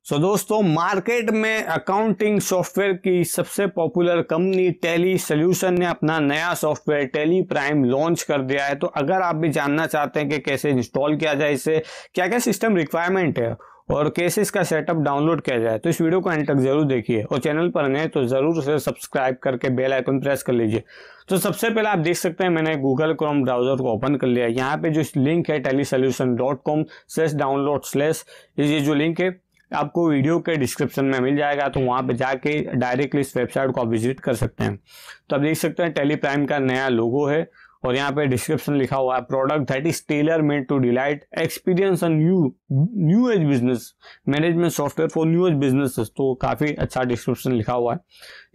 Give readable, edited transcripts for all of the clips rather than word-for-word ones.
दोस्तों, मार्केट में accounting software की सबसे पॉपुलर कंपनी टेली सॉल्यूशन ने अपना नया सॉफ्टवेयर टेली प्राइम लॉन्च कर दिया है। तो अगर आप भी जानना चाहते हैं कि कैसे इंस्टॉल किया जाए, इसे क्या क्या सिस्टम रिक्वायरमेंट है और कैसे इसका सेटअप डाउनलोड किया जाए, तो इस वीडियो को एंड तक जरूर देखिए और चैनल पर नए तो जरूर उसे सब्सक्राइब करके बेल आइकन प्रेस कर लीजिए। तो सबसे पहले आप देख सकते हैं मैंने गूगल क्रोम ब्राउजर को ओपन कर लिया। यहाँ पे जो लिंक है telisolution.com/download/ ये जो लिंक है आपको वीडियो के डिस्क्रिप्शन में मिल जाएगा, तो वहां पे जाके डायरेक्टली इस वेबसाइट को आप विजिट कर सकते हैं। तो आप देख सकते हैं टेली प्राइम का नया लोगो है और यहाँ पे डिस्क्रिप्शन लिखा हुआ है, product that is tailor made to delight experience and new age business management software for new age businesses. तो काफी अच्छा डिस्क्रिप्शन लिखा हुआ है।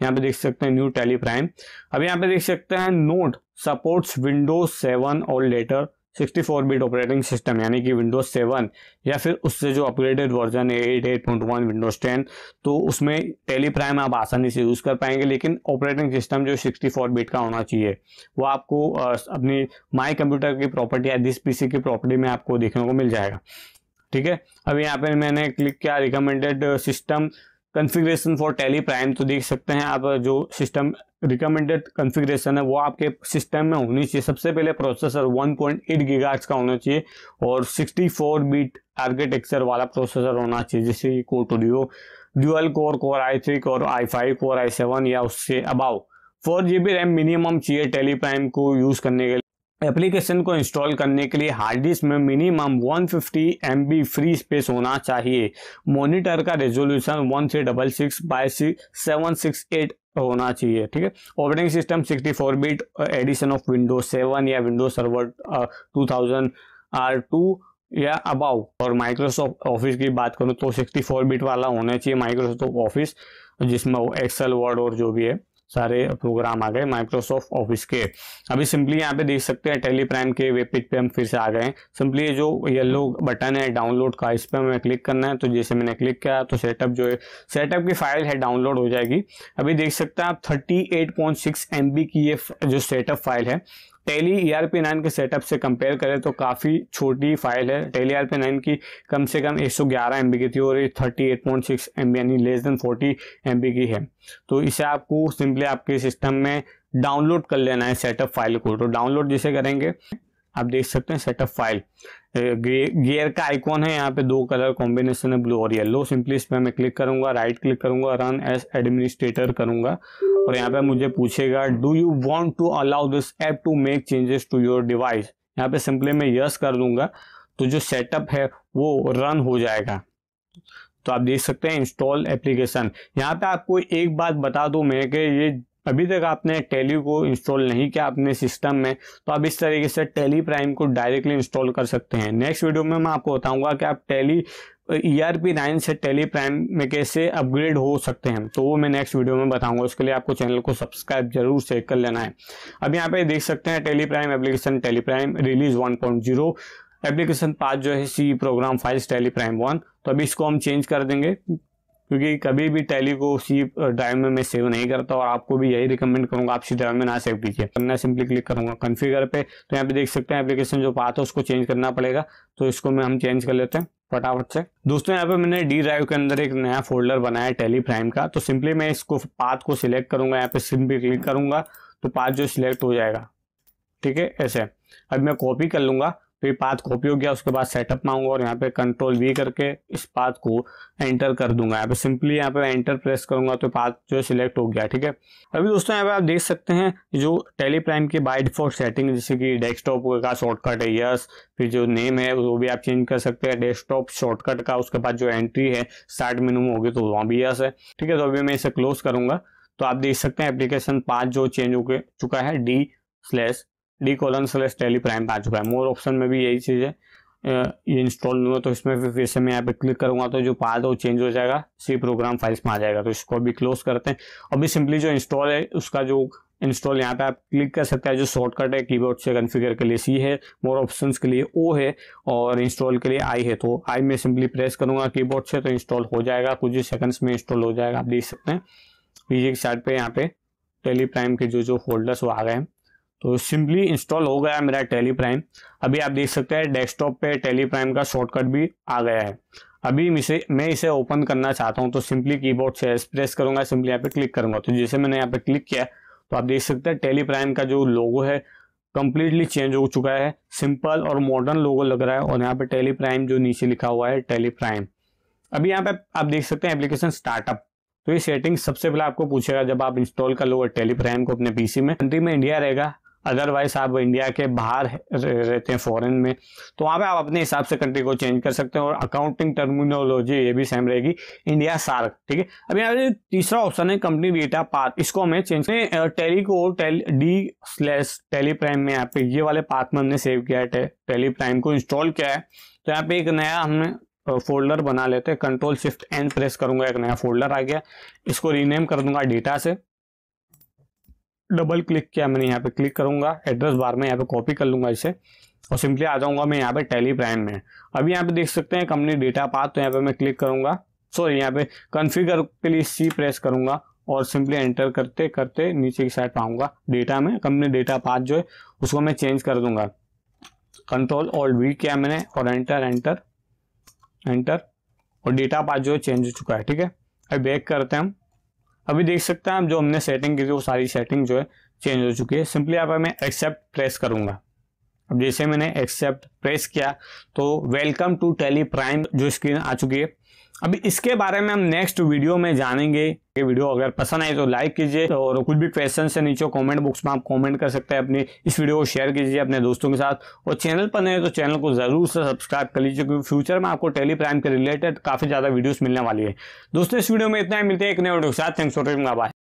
यहाँ पे देख सकते हैं न्यू टेली प्राइम। अब यहाँ पे देख सकते हैं नोट सपोर्ट्स विंडोज 7 और लेटर 64 बिट ऑपरेटिंग सिस्टम, यानी कि विंडोज 7 या फिर उससे जो अपग्रेडेड वर्जन है 8.1 विंडोज 10, तो उसमें टेली प्राइम आप आसानी से यूज कर पाएंगे। लेकिन ऑपरेटिंग सिस्टम जो 64 बिट का होना चाहिए वो आपको अपनी माई कंप्यूटर की प्रॉपर्टी या दिस पीसी की प्रॉपर्टी में आपको देखने को मिल जाएगा। ठीक है, अब यहाँ पे मैंने क्लिक किया recommended system configuration for Tally Prime. तो देख सकते हैं आप जो सिस्टम रिकमेंडेड कॉन्फ़िगरेशन है वो आपके सिस्टम में होनी चाहिए। सबसे पहले प्रोसेसर 1.8 गीगाहर्ट्ज़ का होना चाहिए और 64 बिट आर्किटेक्चर वाला प्रोसेसर होना चाहिए, जैसे कि core dual core i3 core i5 core i7 या उससे अबाव। 4 GB रैम मिनिमम चाहिए टेली प्राइम को यूज करने के लिए। एप्लीकेशन को इंस्टॉल करने के लिए हार्ड डिस्क में मिनिमम 150 MB फ्री स्पेस होना चाहिए। मॉनिटर का रेजोल्यूशन 1366x768 होना चाहिए। ठीक है, operating system 64 bit edition of Windows 7 या विंडोज सर्वर 2000 R2 या अबाव। और माइक्रोसॉफ्ट ऑफिस की बात करूं तो 64 बिट वाला होना चाहिए माइक्रोसॉफ्ट ऑफिस, जिसमें एक्सेल वर्ड और जो भी है सारे प्रोग्राम आ गए माइक्रोसॉफ्ट ऑफिस के। अभी सिंपली यहाँ पे देख सकते हैं टेली प्राइम के वेब पेज पे हम फिर से आ गए हैं। सिंपली ये जो येलो बटन है डाउनलोड का, इस पर हमें क्लिक करना है। तो जैसे मैंने क्लिक किया तो सेटअप जो है सेटअप की फाइल है डाउनलोड हो जाएगी। अभी देख सकते हैं आप 38.6 MB की ये जो सेटअप फाइल है टेली ERP9 के सेटअप से कंपेयर करें तो काफ़ी छोटी फाइल है। टेली ERP9 की कम से कम 111 MB की थी और ये 38.6 MB यानी लेस देन 40 MB की है। तो इसे आपको सिंपली आपके सिस्टम में डाउनलोड कर लेना है सेटअप फाइल को। तो डाउनलोड जिसे करेंगे आप देख सकते हैं सेटअप फाइल, गियर का आइकॉन है, यहाँ पे 2 कलर कॉम्बिनेशन है ब्लू और येलो। सिंपली इस पर मैं क्लिक करूंगा, राइट क्लिक करूंगा, रन एज एडमिनिस्ट्रेटर करूंगा और यहाँ पे मुझे पूछेगा do you want to allow this app to make changes to your device. यहाँ पे सिंपली मैं यस कर दूंगा तो जो सेटअप है वो रन हो जाएगा। तो आप देख सकते हैं इंस्टॉल एप्लीकेशन। यहाँ पे आपको एक बात बता दूं मैं कि ये अभी तक आपने टेली को इंस्टॉल नहीं किया अपने सिस्टम में, तो आप इस तरीके से टेली प्राइम को डायरेक्टली इंस्टॉल कर सकते हैं। नेक्स्ट वीडियो में मैं आपको बताऊंगा कि आप टेली ERP9 से टेली प्राइम में कैसे अपग्रेड हो सकते हैं, तो वो मैं नेक्स्ट वीडियो में बताऊंगा। उसके लिए आपको चैनल को सब्सक्राइब जरूर से कर लेना है। अब यहाँ पे देख सकते हैं Tally Prime application Tally Prime release 1.0 application path जो है C program files Tally Prime 1। तो अभी इसको हम चेंज कर देंगे क्योंकि कभी भी टेली को सी ड्राइव में मैं सेव नहीं करता और आपको भी यही रिकमेंड करूंगा आप सी ड्राइव में ना सेव कीजिए। मैं सिंपली क्लिक करूंगा कॉन्फ़िगर पे, तो यहाँ पे देख सकते हैं एप्लीकेशन जो पाथ है उसको चेंज करना पड़ेगा। तो इसको हम चेंज कर लेते हैं फटाफट से। दोस्तों, यहाँ पे मैंने डी ड्राइव के अंदर एक नया फोल्डर बनाया टेली प्राइम का। तो सिंपली मैं इसको पाथ को सिलेक्ट करूंगा, यहाँ पे सिंपली क्लिक करूंगा तो पाथ जो सिलेक्ट हो जाएगा। ठीक है, ऐसे अब मैं कॉपी कर लूंगा तो ये पाथ कॉपी हो गया। उसके बाद सेटअप मांगूंगा और यहाँ पे Ctrl+V करके इस पाथ को एंटर कर दूंगा। यहाँ पे सिंपली यहाँ पे एंटर प्रेस करूंगा तो पाथ जो सिलेक्ट हो गया। ठीक है, अभी दोस्तों यहाँ पे आप देख सकते हैं जो टेली प्राइम की बाय डिफॉल्ट सेटिंग जैसे कि डेस्कटॉप का शॉर्टकट है यस, फिर जो नेम है वो भी आप चेंज कर सकते हैं डेस्कटॉप शॉर्टकट का। उसके बाद जो एंट्री है स्टार्ट मेनू में होगी तो वहाँ भी यस है। ठीक है, तो अभी मैं इसे क्लोज करूंगा तो आप देख सकते हैं एप्लीकेशन पाथ जो चेंज हो चुका है D:/टेली प्राइम आ चुका है। मोर ऑप्शन में भी यही चीज़ है, ये इंस्टॉल नहीं हुआ तो इसमें फिर से मैं यहाँ पे क्लिक करूंगा तो जो पाथ है वो चेंज हो जाएगा, सी प्रोग्राम फाइल्स में आ जाएगा। तो इसको अभी क्लोज करते हैं। अभी सिंपली जो इंस्टॉल है उसका जो इंस्टॉल यहाँ पे आप क्लिक कर सकते हैं। जो शॉर्टकट है कीबोर्ड से कॉन्फ़िगर के लिए सी है, मोर ऑप्शंस के लिए ओ है और इंस्टॉल के लिए आई है। तो आई में सिंपली प्रेस करूंगा कीबोर्ड से तो इंस्टॉल हो जाएगा, कुछ ही सेकंड्स में इंस्टॉल हो जाएगा। आप देख सकते हैं पीछे की साइड पे यहाँ पे टेली प्राइम के जो फोल्डर्स वो आ गए हैं। तो सिंपली इंस्टॉल हो गया मेरा टेली प्राइम। अभी आप देख सकते हैं डेस्कटॉप पे टेली प्राइम का शॉर्टकट भी आ गया है। अभी मैं इसे ओपन करना चाहता हूँ, तो सिंपली कीबोर्ड से एस प्रेस करूंगा, सिंपली यहाँ पे क्लिक करूंगा। तो जैसे मैंने यहाँ पे क्लिक किया तो आप देख सकते हैं टेली प्राइम का जो लोगो है कंप्लीटली चेंज हो चुका है, सिंपल और मॉडर्न लोगो लग रहा है। और यहाँ पे टेली प्राइम जो नीचे लिखा हुआ है टेली प्राइम। अभी यहाँ पे आप देख सकते हैं एप्लीकेशन स्टार्टअप। तो ये सेटिंग सबसे पहले आपको पूछेगा जब आप इंस्टॉल कर लोगे टेली प्राइम को अपने पीसी में। कंट्री में इंडिया रहेगा, अदरवाइज आप इंडिया के बाहर रहते हैं फॉरेन में, तो वहाँ पे आप अपने हिसाब से कंट्री को चेंज कर सकते हैं। और अकाउंटिंग टर्मिनोलॉजी ये भी सेम रहेगी, इंडिया सार्क, ठीक है। अब यहाँ पे तीसरा ऑप्शन है कंपनी डेटा पाथ, इसको हमें चेंज टेली को डी/टेली प्राइम में यहाँ पे ये वाले पाथ में हमने सेव किया है, टेली प्राइम को इंस्टॉल किया है। तो यहाँ पे एक नया हमने फोल्डर बना लेते हैं, Ctrl+Shift+N प्रेस करूंगा, एक नया फोल्डर आ गया। इसको रीनेम कर दूंगा डेटा से, डबल क्लिक किया मैंने, यहाँ पे क्लिक करूंगा, एड्रेस बार में यहाँ पे कॉपी कर लूंगा इसे और सिंपली आ जाऊंगा मैं यहाँ पे टेली प्राइम में। अभी यहाँ पे देख सकते हैं कंपनी डेटा पाथ, तो यहाँ पे मैं क्लिक करूंगा, सॉरी यहाँ पे कॉन्फ़िगर के लिए C प्रेस करूंगा और सिंपली एंटर करते करते नीचे की साइड पाऊंगा डेटा में कंपनी डेटा पाथ जो है उसको मैं चेंज कर दूंगा। Ctrl+Alt+V किया मैंने और एंटर और डेटा पाथ जो है चेंज हो चुका है, ठीक है। अभी बैक करते हैं हम। अभी देख सकते हैं हम जो हमने सेटिंग की थी वो सारी सेटिंग जो है चेंज हो चुकी है। सिंपली यहाँ पर मैं एक्सेप्ट प्रेस करूंगा। अब जैसे मैंने एक्सेप्ट प्रेस किया तो वेलकम टू टेली प्राइम जो स्क्रीन आ चुकी है। अभी इसके बारे में हम नेक्स्ट वीडियो में जानेंगे। ये वीडियो अगर पसंद आए तो लाइक कीजिए और कुछ भी क्वेश्चन है नीचे कमेंट बॉक्स में आप कमेंट कर सकते हैं। अपनी इस वीडियो को शेयर कीजिए अपने दोस्तों के साथ और चैनल पर नए तो चैनल को जरूर से सब्सक्राइब कर लीजिए, क्योंकि फ्यूचर में आपको टेली प्राइम के रिलेटेड काफी ज्यादा वीडियोस मिलने वाली है। दोस्तों इस वीडियो में इतना ही, मिलते हैं एक नए वीडियो के साथ। Thanks for watching, bye.